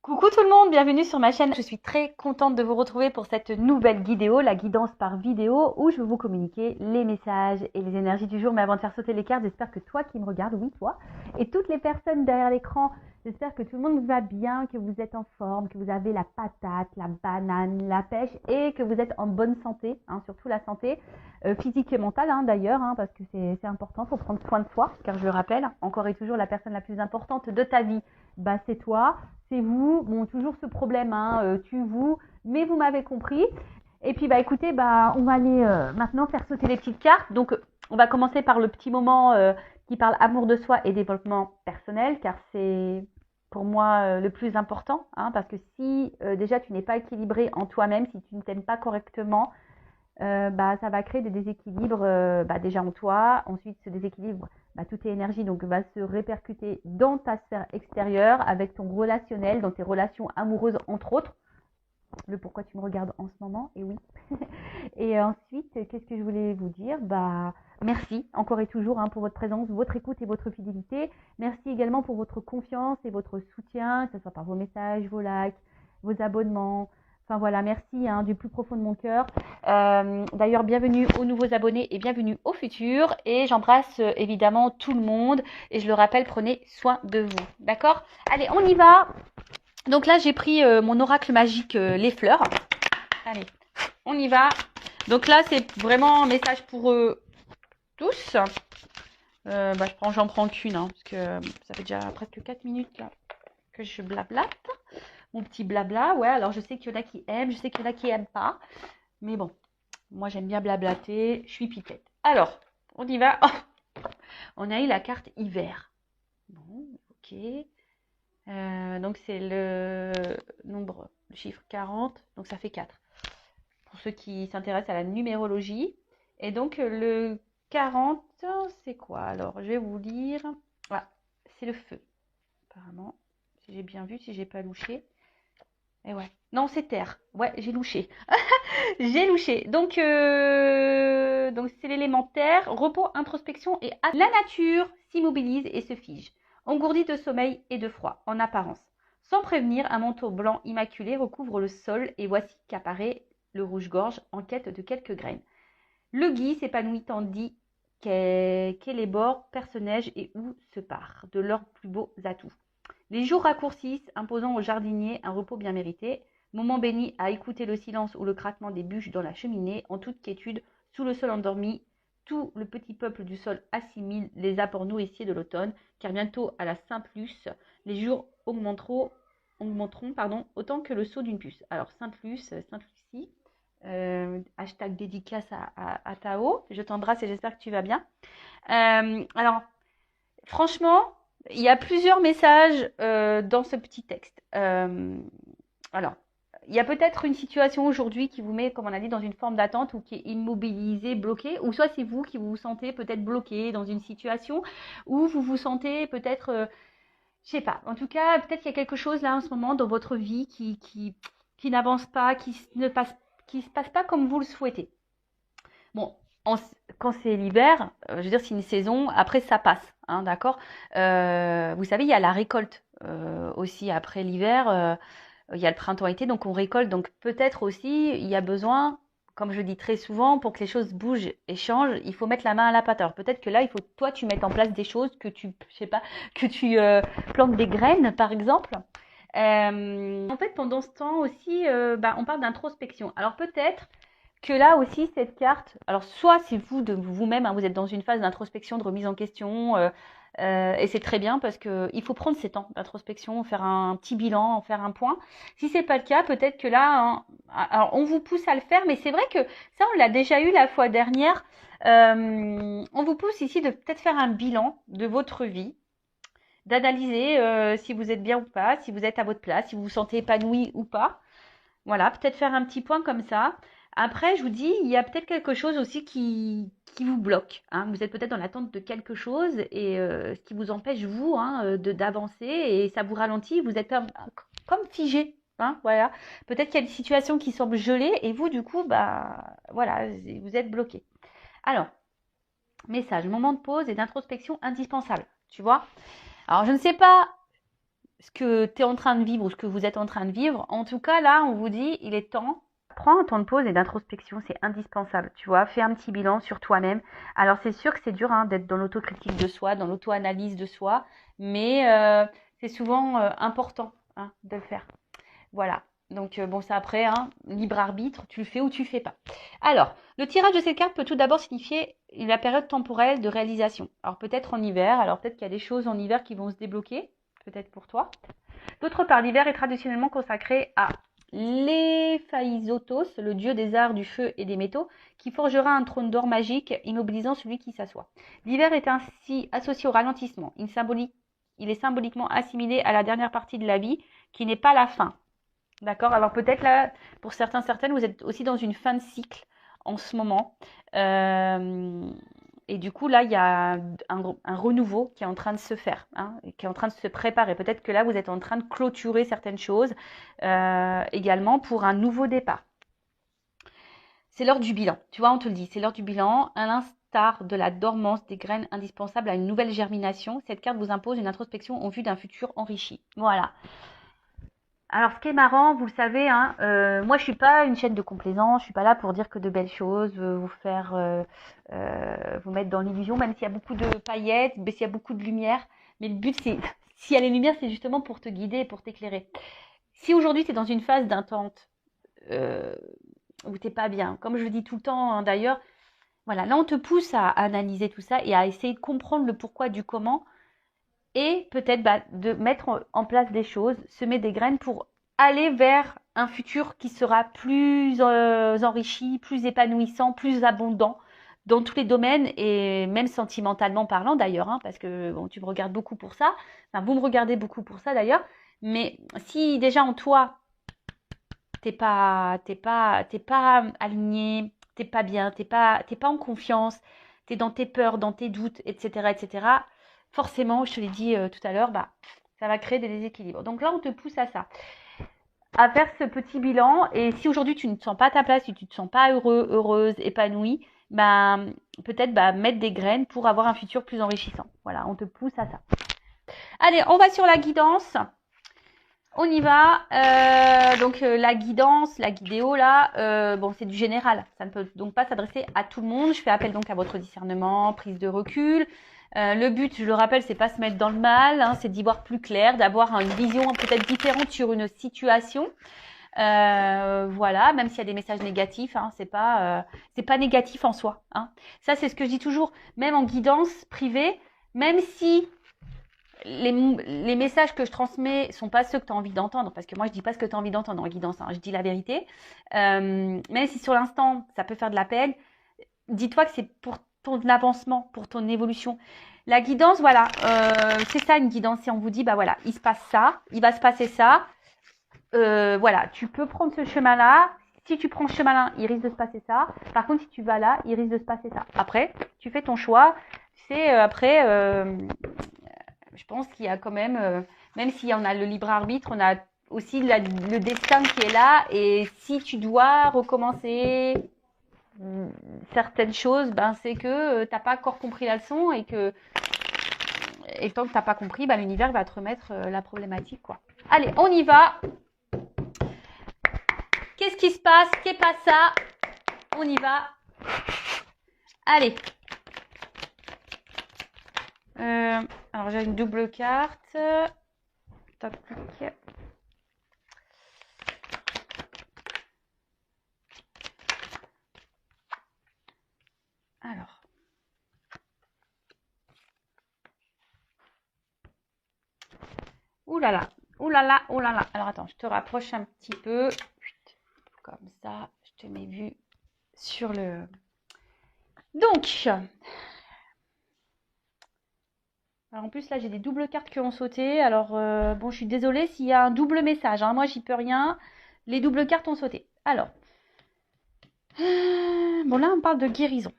Coucou tout le monde, bienvenue sur ma chaîne. Je suis très contente de vous retrouver pour cette nouvelle vidéo, la guidance par vidéo, où je vais vous communiquer les messages et les énergies du jour. Mais avant de faire sauter les cartes, j'espère que toi qui me regardes, oui toi, et toutes les personnes derrière l'écran, j'espère que tout le monde va bien, que vous êtes en forme, que vous avez la patate, la banane, la pêche et que vous êtes en bonne santé, surtout la santé physique et mentale d'ailleurs, parce que c'est important, il faut prendre soin de soi, car je le rappelle, encore et toujours la personne la plus importante de ta vie, c'est toi. C'est vous, bon, toujours ce problème, tu, vous, mais vous m'avez compris. Et puis, écoutez, on va aller maintenant faire sauter les petites cartes. Donc, on va commencer par le petit moment qui parle amour de soi et développement personnel, car c'est pour moi le plus important, parce que si déjà tu n'es pas équilibré en toi-même, si tu ne t'aimes pas correctement, ça va créer des déséquilibres déjà en toi. Ensuite, ce déséquilibre, toutes tes énergies donc, va se répercuter dans ta sphère extérieure avec ton relationnel, dans tes relations amoureuses entre autres. Le pourquoi tu me regardes en ce moment, et oui. Et ensuite, qu'est-ce que je voulais vous dire? Merci encore et toujours pour votre présence, votre écoute et votre fidélité. Merci également pour votre confiance et votre soutien, que ce soit par vos messages, vos likes, vos abonnements. Enfin voilà, merci du plus profond de mon cœur. D'ailleurs, bienvenue aux nouveaux abonnés et bienvenue aux futurs. Et j'embrasse évidemment tout le monde. Et je le rappelle, prenez soin de vous. D'accord? Allez, on y va. Donc là, j'ai pris mon oracle magique, les fleurs. Allez, on y va. Donc là, c'est vraiment un message pour tous. J'en prends qu'une, parce que ça fait déjà presque 4 minutes là que je blablate. Mon petit blabla, ouais, alors je sais qu'il y en a qui aiment, je sais qu'il y en a qui n'aiment pas. Mais bon, moi j'aime bien blablater, je suis pipette. Alors, on y va. Oh, on a eu la carte hiver. Bon, ok. Donc c'est le nombre, le chiffre 40, donc ça fait 4. Pour ceux qui s'intéressent à la numérologie. Et donc le 40, c'est quoi? Alors, je vais vous lire. Voilà, c'est le feu, apparemment. Si j'ai bien vu, si j'ai pas louché. Et ouais. Non, c'est terre. Ouais, j'ai louché. J'ai louché. Donc c'est l'élémentaire, repos, introspection et la nature s'immobilise et se fige, engourdie de sommeil et de froid, en apparence. Sans prévenir, un manteau blanc immaculé recouvre le sol et voici qu'apparaît le rouge-gorge en quête de quelques graines. Le gui s'épanouit tandis qu'Élébore perce-neige et où se part de leurs plus beaux atouts. Les jours raccourcissent, imposant aux jardiniers un repos bien mérité, moment béni à écouter le silence ou le craquement des bûches dans la cheminée, en toute quiétude, sous le sol endormi, tout le petit peuple du sol assimile les apports nourriciers de l'automne, car bientôt à la Saint-Luce, les jours augmenteront autant que le saut d'une puce. Alors Saint-Luce, Saint-Lucie, hashtag dédicace à Tao, je t'embrasse et j'espère que tu vas bien. Alors, franchement, il y a plusieurs messages dans ce petit texte. Alors, il y a peut-être une situation aujourd'hui qui vous met, comme on a dit, dans une forme d'attente ou qui est immobilisée, bloquée, ou soit c'est vous qui vous sentez peut-être bloqué dans une situation où vous vous sentez peut-être, je sais pas, en tout cas, peut-être qu'il y a quelque chose là en ce moment dans votre vie qui n'avance pas, qui se passe pas comme vous le souhaitez. Bon, quand c'est l'hiver, je veux dire, c'est une saison, après ça passe, d'accord. Vous savez, il y a la récolte aussi après l'hiver, il y a le printemps-été, donc on récolte. Donc peut-être aussi, il y a besoin, comme je dis très souvent, pour que les choses bougent et changent, il faut mettre la main à la pâte. Alors peut-être que là, il faut toi, tu mettes en place des choses, je sais pas, que tu plantes des graines, par exemple. En fait, pendant ce temps aussi, on parle d'introspection. Alors peut-être que là aussi, cette carte, alors soit c'est vous de vous-même, vous êtes dans une phase d'introspection, de remise en question, et c'est très bien parce que il faut prendre ces temps d'introspection, faire un petit bilan, faire un point. Si c'est pas le cas, peut-être que là, alors on vous pousse à le faire, mais c'est vrai que ça, on l'a déjà eu la fois dernière. On vous pousse ici de peut-être faire un bilan de votre vie, d'analyser si vous êtes bien ou pas, si vous êtes à votre place, si vous vous sentez épanoui ou pas. Voilà, peut-être faire un petit point comme ça. Après, je vous dis, il y a peut-être quelque chose aussi qui vous bloque. Vous êtes peut-être dans l'attente de quelque chose et ce qui vous empêche, vous, d'avancer et ça vous ralentit. Vous êtes comme figé. Voilà. Peut-être qu'il y a des situations qui semblent gelées et vous, du coup, voilà, vous êtes bloqué. Alors, message, moment de pause et d'introspection indispensable. Tu vois? Alors, je ne sais pas ce que tu es en train de vivre ou ce que vous êtes en train de vivre. En tout cas, là, on vous dit, il est temps. Prends un temps de pause et d'introspection, c'est indispensable, tu vois. Fais un petit bilan sur toi-même. Alors, c'est sûr que c'est dur d'être dans l'autocritique de soi, dans l'auto-analyse de soi, mais c'est souvent important de le faire. Voilà. Donc, bon, ça après, libre arbitre, tu le fais ou tu le fais pas. Alors, le tirage de cette carte peut tout d'abord signifier la période temporelle de réalisation. Alors, peut-être en hiver, alors peut-être qu'il y a des choses en hiver qui vont se débloquer, peut-être pour toi. D'autre part, l'hiver est traditionnellement consacré à l'Héphaïstos, le dieu des arts, du feu et des métaux, qui forgera un trône d'or magique, immobilisant celui qui s'assoit. L'hiver est ainsi associé au ralentissement. Il est symboliquement assimilé à la dernière partie de la vie, qui n'est pas la fin. D'accord? Alors peut-être là, pour certaines, vous êtes aussi dans une fin de cycle en ce moment. Et du coup, là, il y a un renouveau qui est en train de se faire, qui est en train de se préparer. Peut-être que là, vous êtes en train de clôturer certaines choses également pour un nouveau départ. C'est l'heure du bilan. Tu vois, on te le dit, c'est l'heure du bilan. À l'instar de la dormance des graines indispensables à une nouvelle germination, cette carte vous impose une introspection en vue d'un futur enrichi. Voilà. Alors, ce qui est marrant, vous le savez, moi je suis pas une chaîne de complaisance, je suis pas là pour dire que de belles choses, vous faire, vous mettre dans l'illusion, même s'il y a beaucoup de paillettes, mais s'il y a beaucoup de lumière. Mais le but, c'est, s'il y a les lumières, c'est justement pour te guider et pour t'éclairer. Si aujourd'hui tu es dans une phase d'intente, où t'es pas bien, comme je le dis tout le temps d'ailleurs, voilà, là on te pousse à analyser tout ça et à essayer de comprendre le pourquoi du comment et peut-être de mettre en place des choses, semer des graines pour aller vers un futur qui sera plus enrichi, plus épanouissant, plus abondant dans tous les domaines et même sentimentalement parlant d'ailleurs, parce que bon, tu me regardes beaucoup pour ça, enfin vous me regardez beaucoup pour ça d'ailleurs, mais si déjà en toi t'es pas aligné, t'es pas bien, t'es pas en confiance, t'es dans tes peurs, dans tes doutes, etc., forcément, je te l'ai dit tout à l'heure, ça va créer des déséquilibres. Donc là, on te pousse à ça, à faire ce petit bilan. Et si aujourd'hui tu ne te sens pas à ta place, si tu ne te sens pas heureux, heureuse, épanouie, peut-être mettre des graines pour avoir un futur plus enrichissant. Voilà, on te pousse à ça. Allez, on va sur la guidance. On y va. Donc la guidance, la guidéo là, bon c'est du général. Ça ne peut donc pas s'adresser à tout le monde. Je fais appel donc à votre discernement, prise de recul. Le but, je le rappelle, c'est pas se mettre dans le mal, c'est d'y voir plus clair, d'avoir une vision peut-être différente sur une situation. Voilà, même s'il y a des messages négatifs, c'est pas négatif en soi. Ça c'est ce que je dis toujours, même en guidance privée, même si les messages que je transmets sont pas ceux que tu as envie d'entendre, parce que moi je dis pas ce que tu as envie d'entendre en guidance, je dis la vérité. Même si sur l'instant ça peut faire de la peine, dis-toi que c'est pour ton avancement, pour ton évolution. La guidance, voilà, c'est ça une guidance. Si on vous dit, voilà, il se passe ça, il va se passer ça, voilà, tu peux prendre ce chemin-là. Si tu prends ce chemin-là, il risque de se passer ça. Par contre, si tu vas là, il risque de se passer ça. Après, tu fais ton choix. Tu sais, après, je pense qu'il y a quand même si on a le libre arbitre, on a aussi le destin qui est là. Et si tu dois recommencer certaines choses, c'est que t'as pas encore compris la leçon et tant que t'as pas compris, l'univers va te remettre la problématique, quoi. Allez, on y va. Qu'est-ce qui se passe? Qu'est pas ça? On y va. Allez. Alors j'ai une double carte. Tac. Alors. Ouh là là. Ouh là là. Ouh là là. Alors attends, je te rapproche un petit peu. Comme ça, je te mets vue sur le... Donc, alors en plus là j'ai des doubles cartes qui ont sauté. Alors bon, je suis désolée s'il y a un double message. Moi j'y peux rien. Les doubles cartes ont sauté. Alors, bon là on parle de guérison.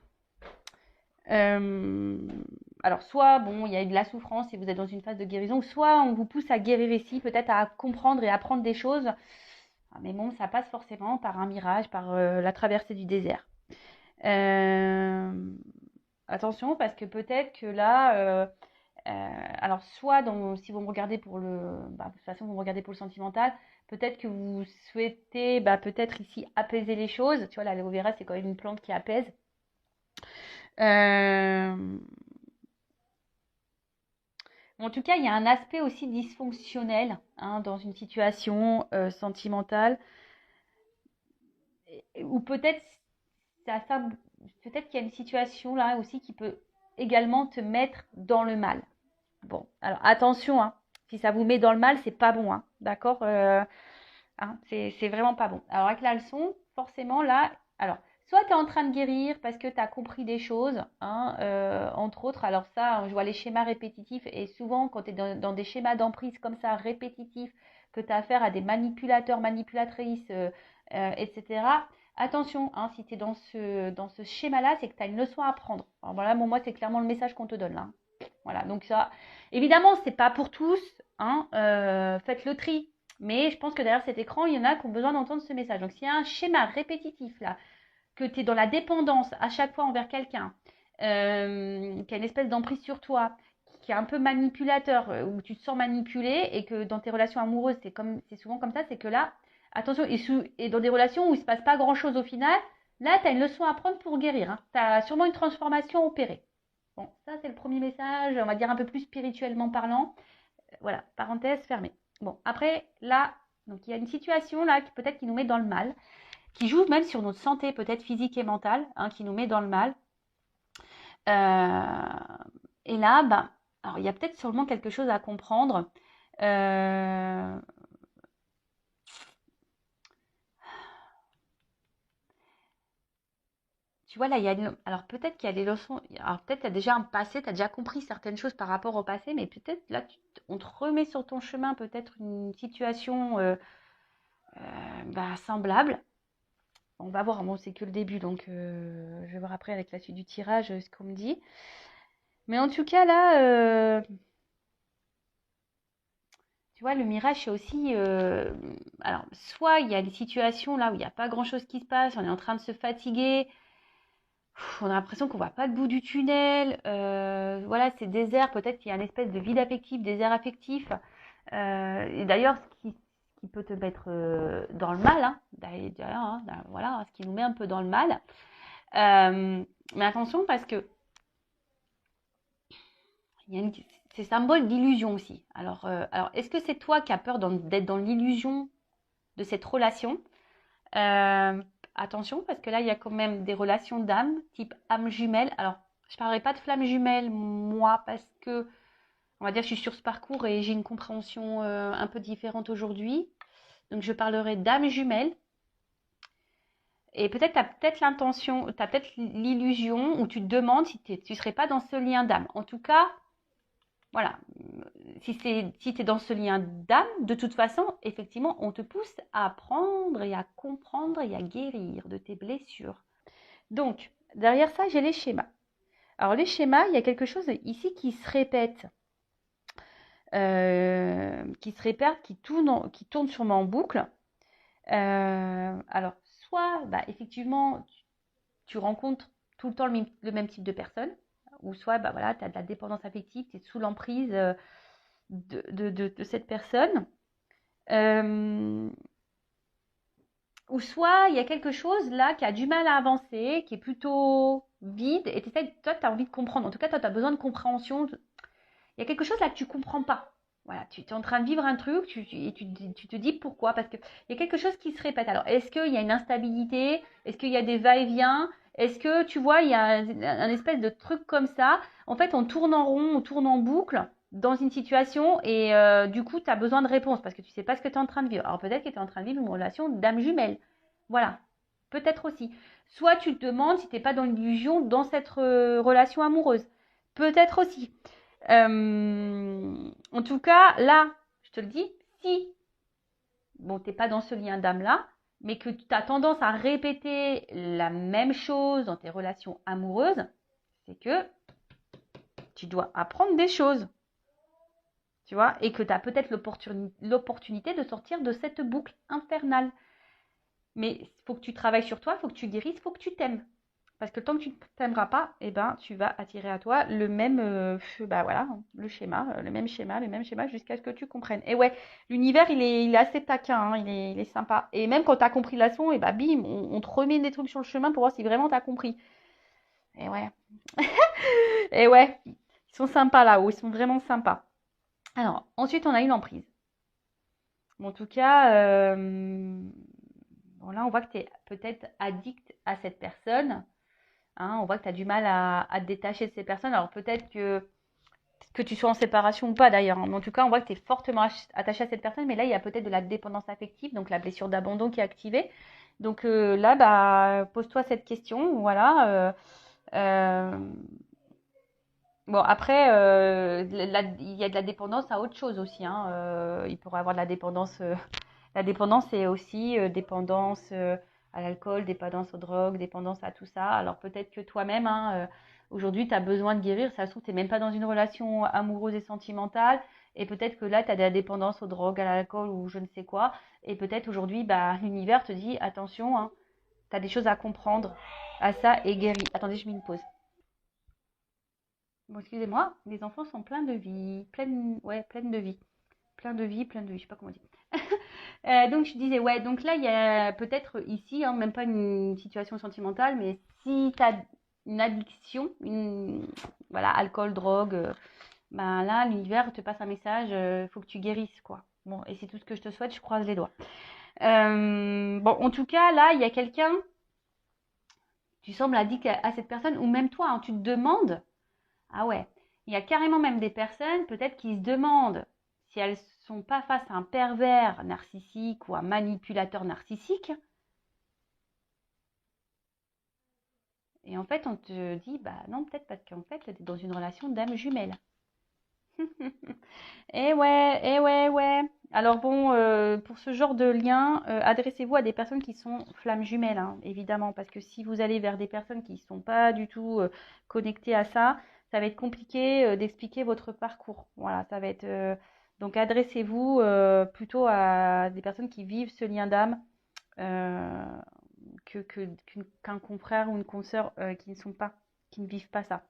Alors soit bon, il y a eu de la souffrance et vous êtes dans une phase de guérison, soit on vous pousse à guérir ici, peut-être à comprendre et apprendre des choses. Mais bon, ça passe forcément par un mirage, par la traversée du désert. Attention, parce que peut-être que là, Alors, soit si vous me regardez pour de toute façon, vous me regardez pour le sentimental, peut-être que vous souhaitez, peut-être ici, apaiser les choses. Tu vois, l'aloe vera, c'est quand même une plante qui apaise. Euh, En tout cas, il y a un aspect aussi dysfonctionnel hein, dans une situation sentimentale, ou peut-être peut-être qu'il y a une situation là aussi qui peut également te mettre dans le mal. Bon, alors attention, hein, si ça vous met dans le mal, c'est pas bon, hein, d'accord hein, c'est vraiment pas bon. Alors avec la leçon, forcément là, alors soit tu es en train de guérir parce que tu as compris des choses, hein, entre autres, alors ça, je vois les schémas répétitifs et souvent quand tu es dans des schémas d'emprise comme ça, répétitifs, que tu as affaire à des manipulateurs, manipulatrices, etc. Attention, hein, si tu es dans ce schéma-là, c'est que tu as une leçon à apprendre. Alors voilà, moi, c'est clairement le message qu'on te donne là. Hein. Voilà, donc ça, évidemment, c'est pas pour tous, hein, faites le tri. Mais je pense que derrière cet écran, il y en a qui ont besoin d'entendre ce message. Donc, s'il y a un schéma répétitif là, que tu es dans la dépendance à chaque fois envers quelqu'un, qui a une espèce d'emprise sur toi, qui est un peu manipulateur, où tu te sens manipulé et que dans tes relations amoureuses, c'est souvent comme ça, c'est que là, attention, et dans des relations où il ne se passe pas grand-chose au final, là, tu as une leçon à prendre pour guérir. Hein. Tu as sûrement une transformation opérée. Bon, ça, c'est le premier message, on va dire un peu plus spirituellement parlant. Voilà, parenthèse fermée. Bon, après, là, donc il y a une situation là qui peut-être qui nous met dans le mal, qui joue même sur notre santé, peut-être physique et mentale, hein, qui nous met dans le mal. Et là, alors il y a peut-être sûrement quelque chose à comprendre. Tu vois, là, alors peut-être qu'il y a des leçons. Alors peut-être qu'il y a déjà un passé, tu as déjà compris certaines choses par rapport au passé, mais peut-être là, on te remet sur ton chemin peut-être une situation semblable. On va voir, bon, c'est que le début, donc je vais voir après avec la suite du tirage ce qu'on me dit. Mais en tout cas, là, tu vois, le mirage, c'est aussi... alors, soit il y a des situations là où il n'y a pas grand-chose qui se passe, on est en train de se fatiguer, on a l'impression qu'on ne voit pas le bout du tunnel, voilà, c'est désert, peut-être qu'il y a une espèce de vide affectif, désert affectif. Et d'ailleurs, ce qui peut te mettre dans le mal, hein, d'ailleurs, hein, voilà, ce qui nous met un peu dans le mal. Mais attention parce que c'est symbole d'illusion aussi. Alors est-ce que c'est toi qui as peur d'être dans l'illusion de cette relation Attention, parce que là, il y a quand même des relations d'âme, type âme jumelle. Alors, je ne parlerai pas de flamme jumelle, moi, parce que, on va dire, je suis sur ce parcours et j'ai une compréhension un peu différente aujourd'hui. Donc, je parlerai d'âme jumelle. Et peut-être tu as peut-être l'intention, tu as peut-être l'illusion où tu te demandes si tu ne serais pas dans ce lien d'âme. En tout cas, voilà, si tu es dans ce lien d'âme, de toute façon, effectivement, on te pousse à apprendre et à comprendre et à guérir de tes blessures. Donc, derrière ça, j'ai les schémas. Alors, les schémas, il y a quelque chose ici qui se répète, qui tourne sûrement en boucle. Alors, soit, effectivement, tu rencontres tout le temps le même type de personne, ou soit, voilà, tu as de la dépendance affective, tu es sous l'emprise de cette personne. Ou soit il y a quelque chose là qui a du mal à avancer, qui est plutôt vide, et toi, tu as envie de comprendre. En tout cas, toi, tu as besoin de compréhension. Il y a quelque chose là que tu ne comprends pas. Voilà, tu es en train de vivre un truc et tu te dis pourquoi. Parce qu'il y a quelque chose qui se répète. Alors, est-ce qu'il y a une instabilité? Est-ce qu'il y a des va-et-vient? Est-ce que, tu vois, il y a un espèce de truc comme ça? En fait, on tourne en rond, on tourne en boucle dans une situation et du coup, tu as besoin de réponses parce que tu ne sais pas ce que tu es en train de vivre. Alors, peut-être que tu es en train de vivre une relation d'âme jumelle. Voilà, peut-être aussi. Soit tu te demandes si tu n'es pas dans l'illusion dans cette relation amoureuse. Peut-être aussi. En tout cas, là, je te le dis, si bon, tu n'es pas dans ce lien d'âme-là, mais que tu as tendance à répéter la même chose dans tes relations amoureuses, c'est que tu dois apprendre des choses. Tu vois, et que tu as peut-être l'opportunité de sortir de cette boucle infernale. Mais il faut que tu travailles sur toi, il faut que tu guérisses, il faut que tu t'aimes. Parce que tant que tu ne t'aimeras pas, eh ben, tu vas attirer à toi le même, bah voilà, le même schéma jusqu'à ce que tu comprennes. Et ouais, l'univers, il est assez taquin, hein, il est sympa. Et même quand tu as compris la leçon, et bah bim, on te remet des trucs sur le chemin pour voir si vraiment tu as compris. Et ouais, et ouais, ils sont sympas là-haut, ils sont vraiment sympas. Alors, ensuite, on a une emprise. Bon, en tout cas, bon, là, on voit que tu es peut-être addict à cette personne. Hein, on voit que tu as du mal à te détacher de ces personnes. Alors peut-être que tu sois en séparation ou pas d'ailleurs. Hein, mais en tout cas, on voit que tu es fortement attaché à cette personne. Mais là, il y a peut-être de la dépendance affective, donc la blessure d'abandon qui est activée. Donc là, bah, pose-toi cette question. Voilà. Euh, bon, après, il y a de la dépendance à autre chose aussi. Hein. Il pourrait y avoir de la dépendance. La dépendance, c'est aussi dépendance à l'alcool, dépendance aux drogues, dépendance à tout ça. Alors peut-être que toi-même, hein, aujourd'hui, tu as besoin de guérir. Ça se trouve, tu n'es même pas dans une relation amoureuse et sentimentale. Et peut-être que là, tu as de la dépendance aux drogues, à l'alcool ou je ne sais quoi. Et peut-être aujourd'hui, bah, l'univers te dit, attention, hein, tu as des choses à comprendre à ça et guéris. Attendez, je mets une pause. Bon, excusez-moi, les enfants sont pleins de vie, ouais, pleines de vie. Plein de vie, je sais pas comment dire. Donc je disais, ouais, donc là, il y a peut-être ici, hein, même pas une situation sentimentale, mais si tu as une addiction, voilà, alcool, drogue, ben là, l'univers te passe un message, il faut que tu guérisses, quoi. Bon, et c'est tout ce que je te souhaite, je croise les doigts. Bon, en tout cas, là, il y a quelqu'un, tu sembles addict à cette personne, ou même toi, hein, tu te demandes, ah ouais, il y a carrément même des personnes, peut-être, qui se demandent si elles sont pas face à un pervers narcissique ou un manipulateur narcissique. Et en fait, on te dit, bah non, peut-être parce qu'en fait, tu es dans une relation d'âme jumelle. Eh ouais, ouais. Alors bon, pour ce genre de lien, adressez-vous à des personnes qui sont flammes jumelles, hein, évidemment, parce que si vous allez vers des personnes qui ne sont pas du tout connectées à ça, ça va être compliqué d'expliquer votre parcours. Voilà, ça va être. Donc adressez-vous plutôt à des personnes qui vivent ce lien d'âme euh, qu'un confrère ou une consoeur qui ne sont pas, qui ne vivent pas ça.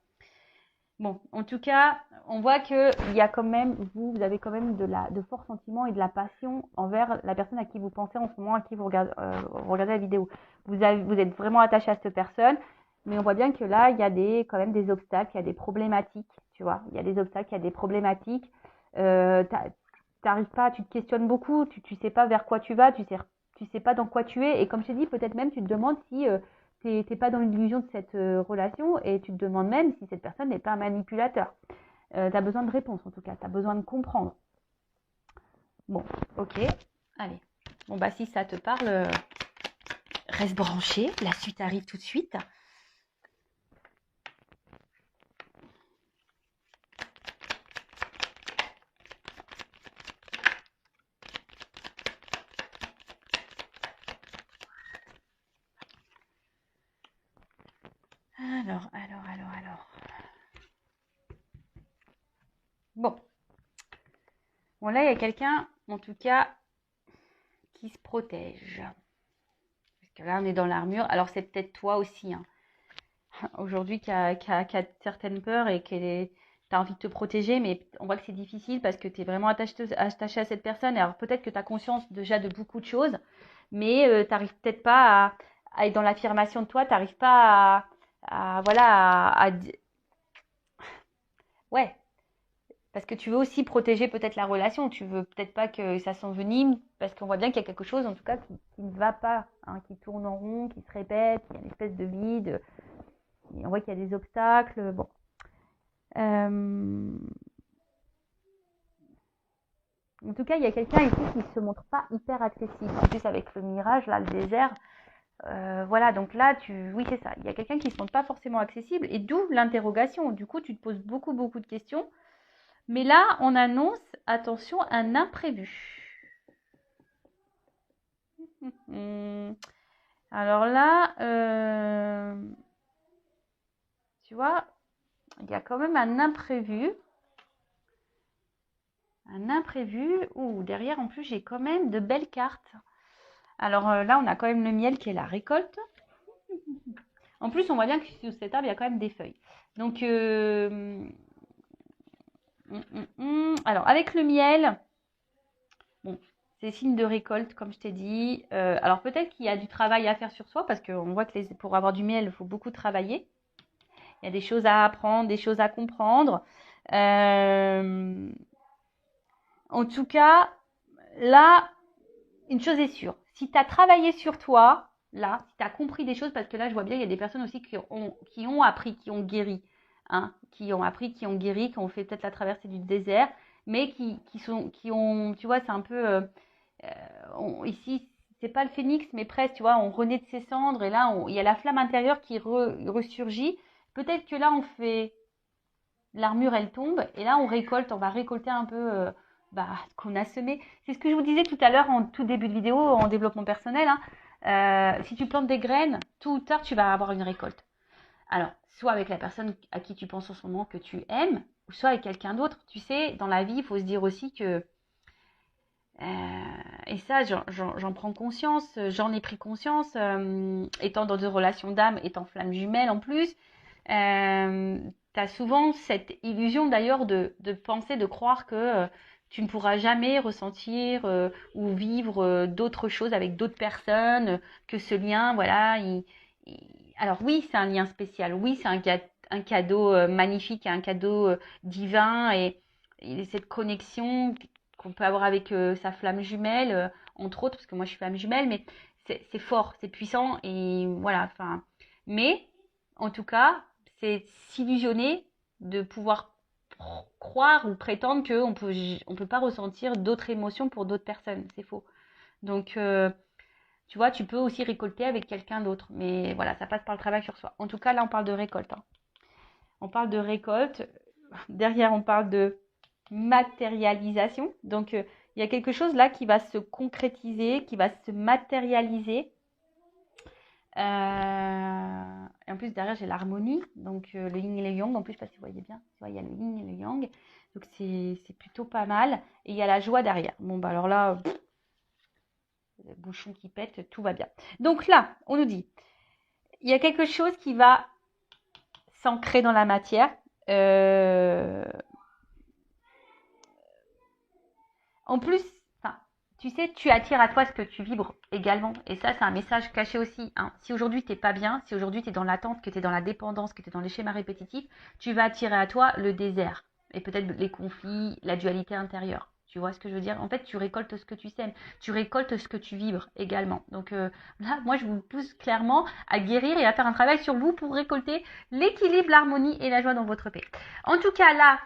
Bon, en tout cas, on voit que il y a quand même, vous avez quand même de forts sentiments et de la passion envers la personne à qui vous pensez en ce moment, à qui vous regardez la vidéo. Vous êtes vraiment attaché à cette personne, mais on voit bien que là, il y a quand même des obstacles, il y a des problématiques, tu vois. Il y a des obstacles, il y a des problématiques. T'arrives pas, tu te questionnes beaucoup, tu sais pas vers quoi tu vas, tu sais pas dans quoi tu es, et comme je t'ai dit, peut-être même tu te demandes si t'es pas dans l'illusion de cette relation et tu te demandes même si cette personne n'est pas un manipulateur. Tu as besoin de réponses en tout cas, tu as besoin de comprendre. Bon, ok, allez. Bon, bah si ça te parle, reste branché, la suite arrive tout de suite. Alors. Bon. Bon, là, il y a quelqu'un, en tout cas, qui se protège. Parce que là, on est dans l'armure. Alors, c'est peut-être toi aussi, hein. Aujourd'hui, qui a certaines peurs et tu as envie de te protéger, mais on voit que c'est difficile parce que tu es vraiment attaché à cette personne. Alors, peut-être que tu as conscience déjà de beaucoup de choses, mais tu n'arrives peut-être pas à être dans l'affirmation de toi, tu n'arrives pas voilà, ouais, parce que tu veux aussi protéger peut-être la relation, tu veux peut-être pas que ça s'envenime, parce qu'on voit bien qu'il y a quelque chose, en tout cas, qui ne va pas, hein, qui tourne en rond, qui se répète, il y a une espèce de vide, et on voit qu'il y a des obstacles, bon. En tout cas, il y a quelqu'un ici qui ne se montre pas hyper accessible. En plus, avec le mirage, là, le désert, voilà, donc là, oui, c'est ça. Il y a quelqu'un qui ne se montre pas forcément accessible, et d'où l'interrogation. Du coup, tu te poses beaucoup, beaucoup de questions. Mais là, on annonce, attention, un imprévu. Alors là, tu vois, il y a quand même un imprévu. Un imprévu. Ouh, derrière, en plus, j'ai quand même de belles cartes. Alors là, on a quand même le miel qui est la récolte. En plus, on voit bien que sous cet arbre, il y a quand même des feuilles. Donc, alors, avec le miel, bon, c'est signe de récolte, comme je t'ai dit. Alors, peut-être qu'il y a du travail à faire sur soi, parce qu'on voit que pour avoir du miel, il faut beaucoup travailler. Il y a des choses à apprendre, des choses à comprendre. En tout cas, là, une chose est sûre. Si tu as travaillé sur toi, là, si tu as compris des choses, parce que là, je vois bien, il y a des personnes aussi qui ont appris, qui ont guéri, hein, qui ont appris, qui ont guéri, qui ont fait peut-être la traversée du désert, mais qui ont, tu vois, c'est un peu, ici, c'est pas le phénix, mais presque, tu vois, on renaît de ses cendres, et là, il y a la flamme intérieure qui ressurgit. Peut-être que là, on fait, l'armure, elle tombe, et là, on va récolter un peu ce qu'on a semé. C'est ce que je vous disais tout à l'heure en tout début de vidéo, en développement personnel, hein. Si tu plantes des graines, tôt ou tard, tu vas avoir une récolte. Alors, soit avec la personne à qui tu penses en ce moment que tu aimes, ou soit avec quelqu'un d'autre. Tu sais, dans la vie, il faut se dire aussi que, et ça, j'en prends conscience, j'en ai pris conscience, étant dans des relations d'âme, étant flamme jumelle en plus, tu as souvent cette illusion d'ailleurs de penser, de croire que tu ne pourras jamais ressentir ou vivre d'autres choses avec d'autres personnes, que ce lien, voilà, alors oui, c'est un lien spécial, oui, c'est un cadeau magnifique, un cadeau divin et cette connexion qu'on peut avoir avec sa flamme jumelle, entre autres, parce que moi je suis flamme jumelle, mais c'est fort, c'est puissant et voilà, enfin, mais en tout cas, c'est s'illusionner de pouvoir croire ou prétendre on peut pas ressentir d'autres émotions pour d'autres personnes. C'est faux. Donc, tu vois, tu peux aussi récolter avec quelqu'un d'autre. Mais voilà, ça passe par le travail sur soi. En tout cas, là, on parle de récolte, hein. On parle de récolte. Derrière, on parle de matérialisation. Donc, il y a quelque chose là qui va se concrétiser, qui va se matérialiser. Et en plus, derrière, j'ai l'harmonie. Donc, le yin et le yang. En plus, je ne sais pas si vous voyez bien. Tu vois, il y a le yin et le yang. Donc, c'est plutôt pas mal. Et il y a la joie derrière. Bon, bah alors là, le bouchon qui pète, tout va bien. Donc là, on nous dit, il y a quelque chose qui va s'ancrer dans la matière. En plus, tu sais, tu attires à toi ce que tu vibres également. Et ça, c'est un message caché aussi, hein. Si aujourd'hui, tu n'es pas bien, si aujourd'hui, tu es dans l'attente, que tu es dans la dépendance, que tu es dans les schémas répétitifs, tu vas attirer à toi le désert. Et peut-être les conflits, la dualité intérieure. Tu vois ce que je veux dire? En fait, tu récoltes ce que tu sèmes. Tu récoltes ce que tu vibres également. Donc là, moi, je vous pousse clairement à guérir et à faire un travail sur vous pour récolter l'équilibre, l'harmonie et la joie dans votre paix. En tout cas, là,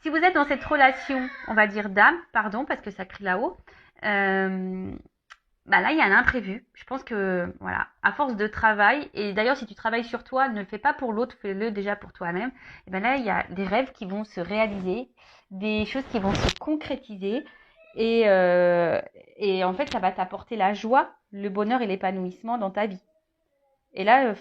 si vous êtes dans cette relation, on va dire d'âme, pardon, parce que ça crie là-haut, là, il y a un imprévu. Je pense que, voilà, à force de travail, et d'ailleurs, si tu travailles sur toi, ne le fais pas pour l'autre, fais-le déjà pour toi-même. Et bien là, il y a des rêves qui vont se réaliser, des choses qui vont se concrétiser, et en fait, ça va t'apporter la joie, le bonheur et l'épanouissement dans ta vie. Et là,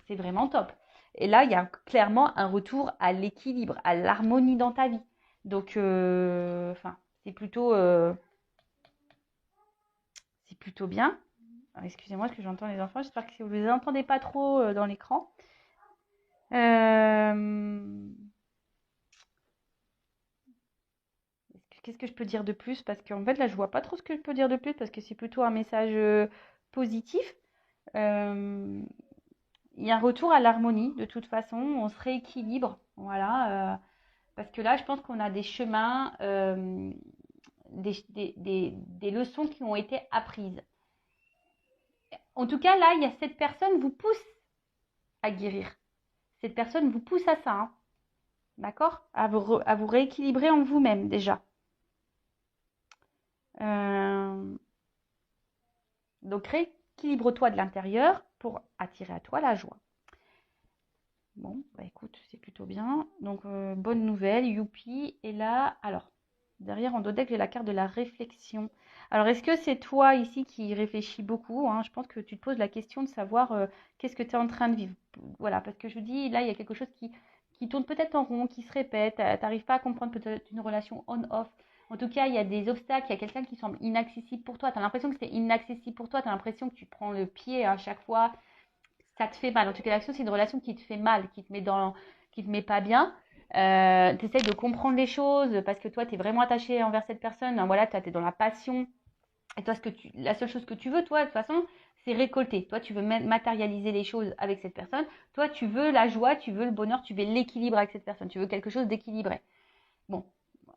c'est vraiment top. Et là, il y a clairement un retour à l'équilibre, à l'harmonie dans ta vie. Donc, c'est plutôt bien. Alors, excusez-moi, parce que j'entends les enfants. J'espère que vous ne les entendez pas trop dans l'écran. Qu'est-ce que je peux dire de plus? Parce qu'en fait, là, je vois pas trop ce que je peux dire de plus parce que c'est plutôt un message positif. Il y a un retour à l'harmonie, de toute façon. On se rééquilibre. Voilà. Parce que là, je pense qu'on a des chemins, des leçons qui ont été apprises. En tout cas, là, il y a cette personne vous pousse à guérir. Cette personne vous pousse à ça, hein. D'accord? À vous rééquilibrer en vous-même déjà. Donc, rééquilibre-toi de l'intérieur pour attirer à toi la joie. Bon, écoute, c'est plutôt bien. Donc, bonne nouvelle, youpi. Et là, alors, derrière en dos deck, j'ai la carte de la réflexion. Alors, est-ce que c'est toi ici qui réfléchis beaucoup, hein? Je pense que tu te poses la question de savoir qu'est-ce que tu es en train de vivre. Voilà, parce que je dis, là, il y a quelque chose qui tourne peut-être en rond, qui se répète. Tu n'arrives pas à comprendre peut-être une relation on-off. En tout cas, il y a des obstacles, il y a quelqu'un qui semble inaccessible pour toi. Tu as l'impression que c'est inaccessible pour toi. Tu as l'impression que tu prends le pied à chaque fois. ça te fait mal. En tout cas, l'action, c'est une relation qui te fait mal, qui te met pas bien. Tu essaies de comprendre les choses parce que toi, tu es vraiment attaché envers cette personne. Voilà, tu es dans la passion. Et toi, la seule chose que tu veux, toi, de toute façon, c'est récolter. Toi, tu veux matérialiser les choses avec cette personne. Toi, tu veux la joie, tu veux le bonheur, tu veux l'équilibre avec cette personne. Tu veux quelque chose d'équilibré. Bon,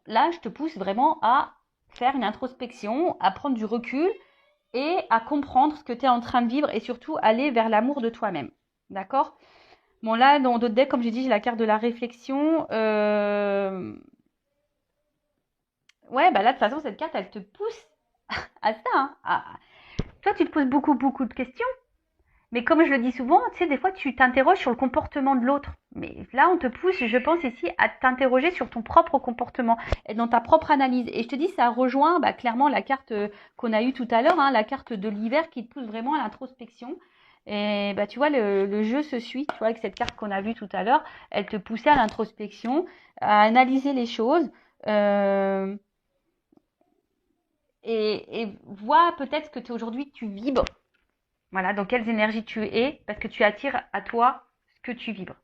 là, je te pousse vraiment à faire une introspection, à prendre du recul et à comprendre ce que tu es en train de vivre et surtout aller vers l'amour de toi-même. D'accord? Bon, là, dans d'autres decks, comme j'ai dit, j'ai la carte de la réflexion. Ouais, bah là, de toute façon, cette carte, elle te pousse à ça. Hein. Toi, tu te poses beaucoup, beaucoup de questions. Mais comme je le dis souvent, tu sais, des fois, tu t'interroges sur le comportement de l'autre. Mais là, on te pousse, je pense ici, à t'interroger sur ton propre comportement et dans ta propre analyse. Et je te dis, ça rejoint clairement la carte qu'on a eue tout à l'heure, hein, la carte de l'hiver qui te pousse vraiment à l'introspection. Et tu vois, le jeu se suit, tu vois, avec cette carte qu'on a vue tout à l'heure, elle te poussait à l'introspection, à analyser les choses. Euh, et vois peut-être que aujourd'hui tu vibres. Voilà, dans quelles énergies tu es, parce que tu attires à toi ce que tu vibres.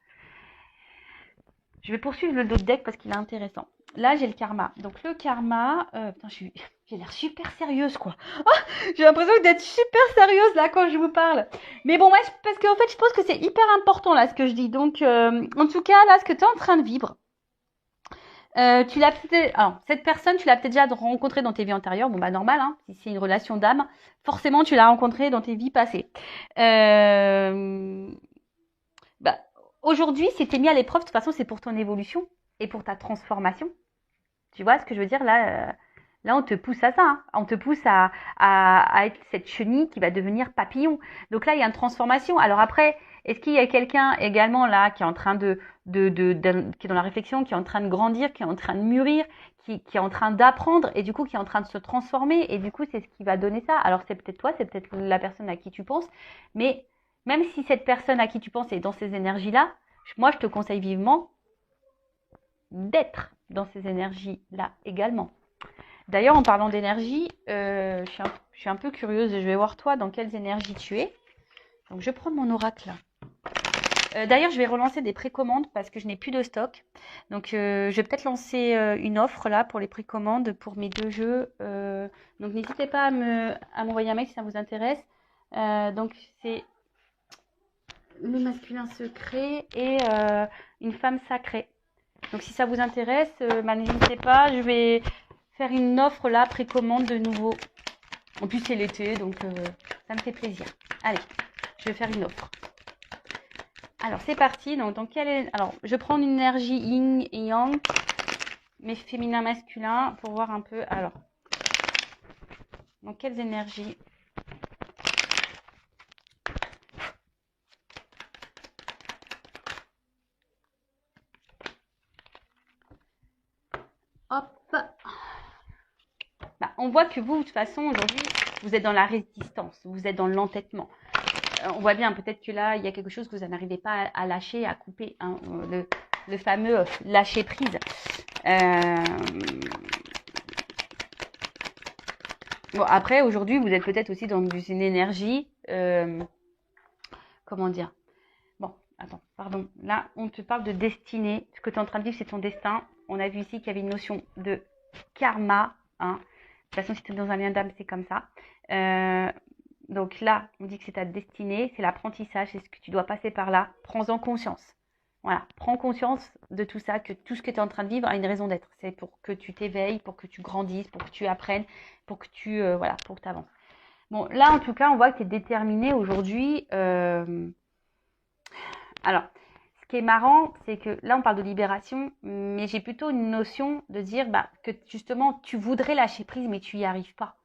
Je vais poursuivre le dos de deck parce qu'il est intéressant. Là, j'ai le karma. Donc le karma, putain, j'ai l'air super sérieuse, quoi. Oh, j'ai l'impression d'être super sérieuse là quand je vous parle. Mais bon, ouais, parce qu'en fait, je pense que c'est hyper important là ce que je dis. Donc, en tout cas, là, ce que tu es en train de vivre, alors, cette personne, tu l'as peut-être déjà rencontrée dans tes vies antérieures. Bon, bah, normal, hein. Si c'est une relation d'âme, forcément, tu l'as rencontrée dans tes vies passées. Bah, aujourd'hui, si t'es mis à l'épreuve, de toute façon, c'est pour ton évolution et pour ta transformation. Tu vois ce que je veux dire? Là, on te pousse à ça. Hein. On te pousse à être cette chenille qui va devenir papillon. Donc là, il y a une transformation. Alors après, est-ce qu'il y a quelqu'un également là qui est en train qui est dans la réflexion, qui est en train de grandir, qui est en train de mûrir, qui est en train d'apprendre et du coup qui est en train de se transformer et du coup c'est ce qui va donner ça. Alors c'est peut-être toi, c'est peut-être la personne à qui tu penses, mais même si cette personne à qui tu penses est dans ces énergies-là, moi je te conseille vivement d'être dans ces énergies-là également. D'ailleurs, en parlant d'énergie, je suis un peu curieuse et je vais voir toi dans quelles énergies tu es. Donc, je prends mon oracle. D'ailleurs, je vais relancer des précommandes parce que je n'ai plus de stock. Donc, je vais peut-être lancer une offre là pour les précommandes pour mes 2 jeux. Donc, n'hésitez pas à m'envoyer un mail si ça vous intéresse. Donc, c'est le masculin secret et une femme sacrée. Donc, si ça vous intéresse, n'hésitez pas. Je vais faire une offre là, précommande de nouveau. En plus, c'est l'été, donc ça me fait plaisir. Allez, je vais faire une offre. Alors, c'est parti. Donc, alors, je prends une énergie yin et yang, mais féminin, masculin, pour voir un peu. Alors, dans quelles énergies? Hop. On voit que vous, de toute façon, aujourd'hui, vous êtes dans la résistance, vous êtes dans l'entêtement. On voit bien, peut-être que là, il y a quelque chose que vous n'arrivez pas à lâcher, à couper, hein, le fameux lâcher prise. Bon, après, aujourd'hui, vous êtes peut-être aussi dans une énergie, comment dire? Bon, attends, pardon. Là, on te parle de destinée. Ce que tu es en train de vivre, c'est ton destin. On a vu ici qu'il y avait une notion de karma, hein. De toute façon, si tu es dans un lien d'âme, c'est comme ça. Donc là, on dit que c'est ta destinée, c'est l'apprentissage, c'est ce que tu dois passer par là. Prends-en conscience. Voilà, prends conscience de tout ça, que tout ce que tu es en train de vivre a une raison d'être. C'est pour que tu t'éveilles, pour que tu grandisses, pour que tu apprennes, pour que tu pour que avances. Bon, là, en tout cas, on voit que tu es déterminé aujourd'hui. Alors, ce qui est marrant, c'est que là, on parle de libération, mais j'ai plutôt une notion de dire que justement, tu voudrais lâcher prise, mais tu n'y arrives pas.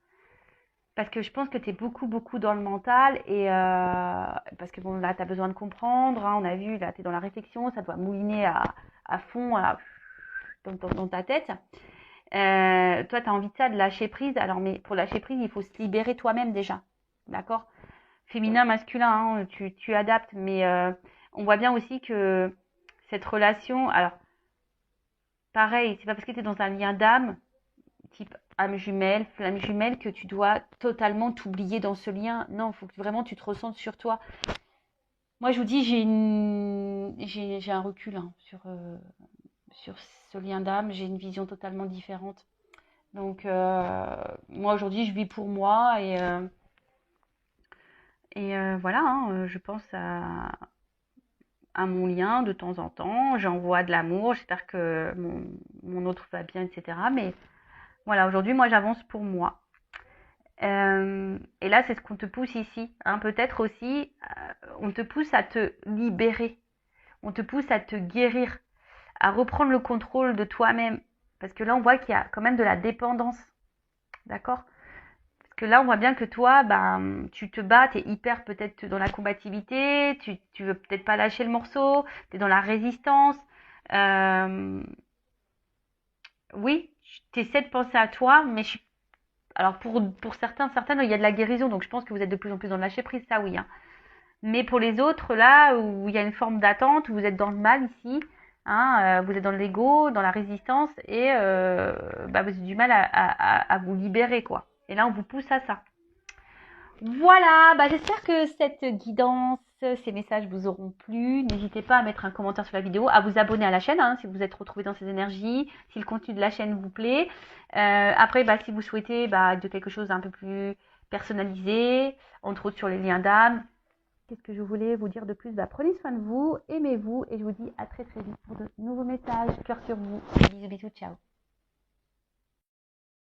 Parce que je pense que tu es beaucoup, beaucoup dans le mental et parce que bon, là, tu as besoin de comprendre. Hein, on a vu, là, tu es dans la réflexion, ça doit mouliner à fond dans ta tête. Toi, tu as envie de ça, de lâcher prise. Alors, mais pour lâcher prise, il faut se libérer toi-même déjà. D'accord? Féminin, masculin, hein, tu adaptes, mais on voit bien aussi que cette relation, alors, pareil, c'est pas parce que tu es dans un lien d'âme, type âme jumelle, flamme jumelle, que tu dois totalement t'oublier dans ce lien. Non, il faut que vraiment tu te ressentes sur toi. moi, je vous dis, j'ai un recul hein, sur ce lien d'âme. J'ai une vision totalement différente. Donc, moi, aujourd'hui, je vis pour moi et voilà, hein, je pense à mon lien de temps en temps. J'envoie de l'amour. J'espère que mon autre va bien, etc. Mais voilà, aujourd'hui, moi, j'avance pour moi. Et là, c'est ce qu'on te pousse ici. Hein. Peut-être aussi, on te pousse à te libérer. On te pousse à te guérir, à reprendre le contrôle de toi-même. Parce que là, on voit qu'il y a quand même de la dépendance. D'accord? Parce que là, on voit bien que toi, ben, tu te bats, tu es hyper peut-être dans la combativité, tu veux peut-être pas lâcher le morceau, tu es dans la résistance. Euh, oui, tu essaies de penser à toi, mais alors pour certaines, il y a de la guérison, donc je pense que vous êtes de plus en plus dans le lâcher prise, ça oui. Hein. Mais pour les autres, là où il y a une forme d'attente, où vous êtes dans le mal ici, hein, vous êtes dans l'ego, dans la résistance, et bah, vous avez du mal à vous libérer, quoi. Et là, on vous pousse à ça. Voilà, bah, j'espère que cette guidance, ces messages vous auront plu. N'hésitez pas à mettre un commentaire sur la vidéo, à vous abonner à la chaîne hein, si vous êtes retrouvé dans ces énergies, si le contenu de la chaîne vous plaît. Après, bah, si vous souhaitez de quelque chose d'un peu plus personnalisé, entre autres sur les liens d'âme, qu'est-ce que je voulais vous dire de plus? Bah, prenez soin de vous, aimez-vous et je vous dis à très très vite pour de nouveaux messages. Cœur sur vous. Bisous bisous, ciao.